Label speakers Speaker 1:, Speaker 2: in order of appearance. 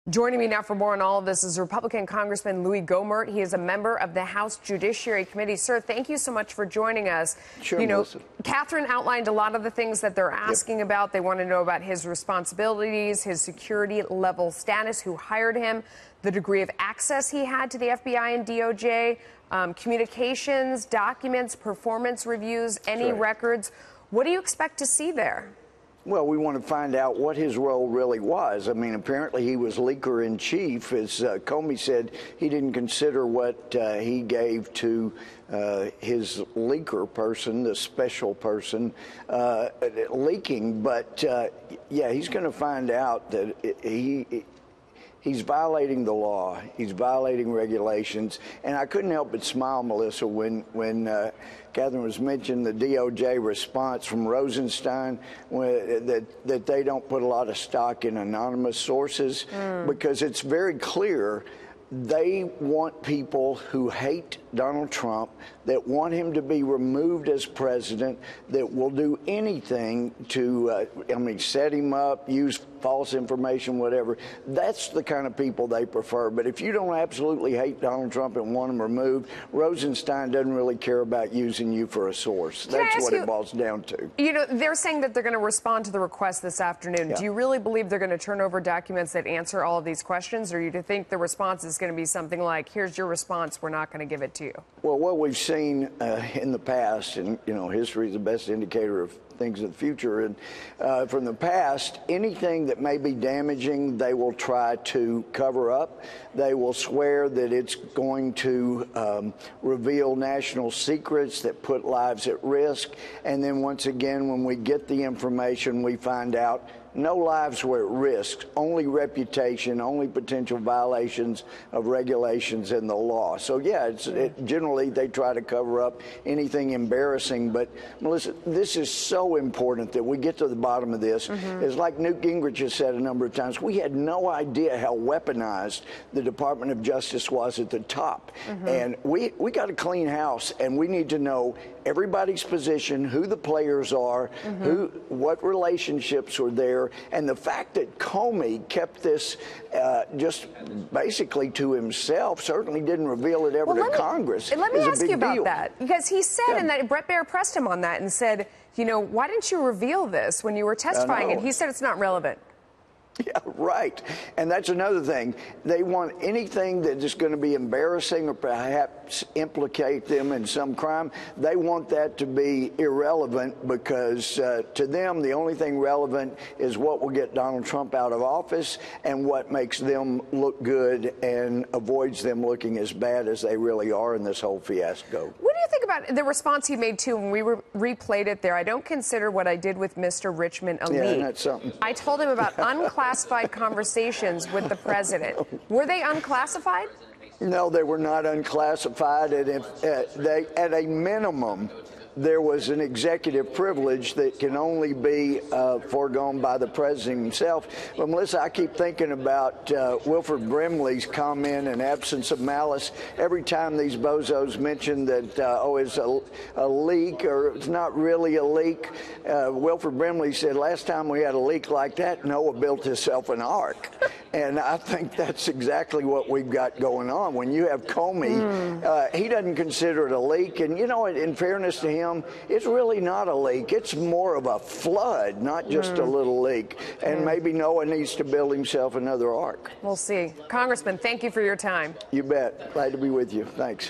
Speaker 1: Joining me now for more on all of this is Republican Congressman Louie Gohmert. He is a member of the House Judiciary Committee. Sir, thank you so much for joining us.
Speaker 2: Sure,
Speaker 1: Melissa. Catherine outlined a lot of the things that they're asking about. They want to know about his responsibilities, his security level status, who hired him, the degree of access he had to the FBI and DOJ, communications, documents, performance reviews, any records. What do you expect to see there?
Speaker 2: Well, we want to find out what his role really was. I mean, apparently he was leaker in chief. As Comey said, he didn't consider what he gave to his leaker person, the special person, leaking. But, yeah, he's going to find out that he's violating the law. He's violating regulations. And I couldn't help but smile, Melissa, when Catherine was mentioning the DOJ response from Rosenstein, that they don't put a lot of stock in anonymous sources, because it's very clear they want people who hate Donald Trump, that want him to be removed as president, that will do anything to, set him up, use false information, whatever. That's the kind of people they prefer. But if you don't absolutely hate Donald Trump and want him removed, Rosenstein doesn't really care about using you for a source. That's what it boils down to.
Speaker 1: You know, they're saying that they're going to respond to the request this afternoon. Yeah. Do you really believe they're going to turn over documents that answer all of these questions, or do you think the response is going to be something like, here's your response, we're not going to give it to you?
Speaker 2: Well, what we've seen in the past, and, history is the best indicator of things in the future, and from the past, anything that may be damaging, they will try to cover up. They will swear that it's going to reveal national secrets that put lives at risk. And then once again, when we get the information, we find out no lives were at risk, only reputation, only potential violations of regulations and the law. So, yeah, generally they try to cover up anything embarrassing. But, Melissa, this is so important that we get to the bottom of this. It's like Newt Gingrich has said a number of times, we had no idea how weaponized the Department of Justice was at the top. And we got a clean house, and we need to know everybody's position, who the players are, what relationships were there. And the fact that Comey kept this just basically to himself, certainly didn't reveal it ever to Congress.
Speaker 1: Let me ask you about that, because he said, and that Brett Baier pressed him on that and said, why didn't you reveal this when you were testifying? And he said it's not relevant.
Speaker 2: Yeah, right. And that's another thing. They want anything that is going to be embarrassing or perhaps implicate them in some crime. They want that to be irrelevant, because to them, the only thing relevant is what will get Donald Trump out of office and what makes them look good and avoids them looking as bad as they really are in this whole fiasco.
Speaker 1: What do you think about the response he made, too, when we replayed it there? I don't consider what I did with Mr. Richmond a leak.
Speaker 2: Yeah, that's something.
Speaker 1: I told him about unclassified conversations with the president. Were they unclassified?
Speaker 2: No, they were not unclassified. And if at a minimum, there was an executive privilege that can only be foregone by the president himself. But, Melissa, I keep thinking about Wilford Brimley's comment in absence of malice. Every time these bozos mention that, it's a leak, or it's not really a leak, Wilford Brimley said, last time we had a leak like that, Noah built himself an ark. And I think that's exactly what we've got going on. When you have Comey, he doesn't consider it a leak. And, in fairness to him, it's really not a leak. It's more of a flood, not just a little leak. And maybe Noah needs to build himself another ark.
Speaker 1: We'll see. Congressman, thank you for your time.
Speaker 2: You bet. Glad to be with you. Thanks.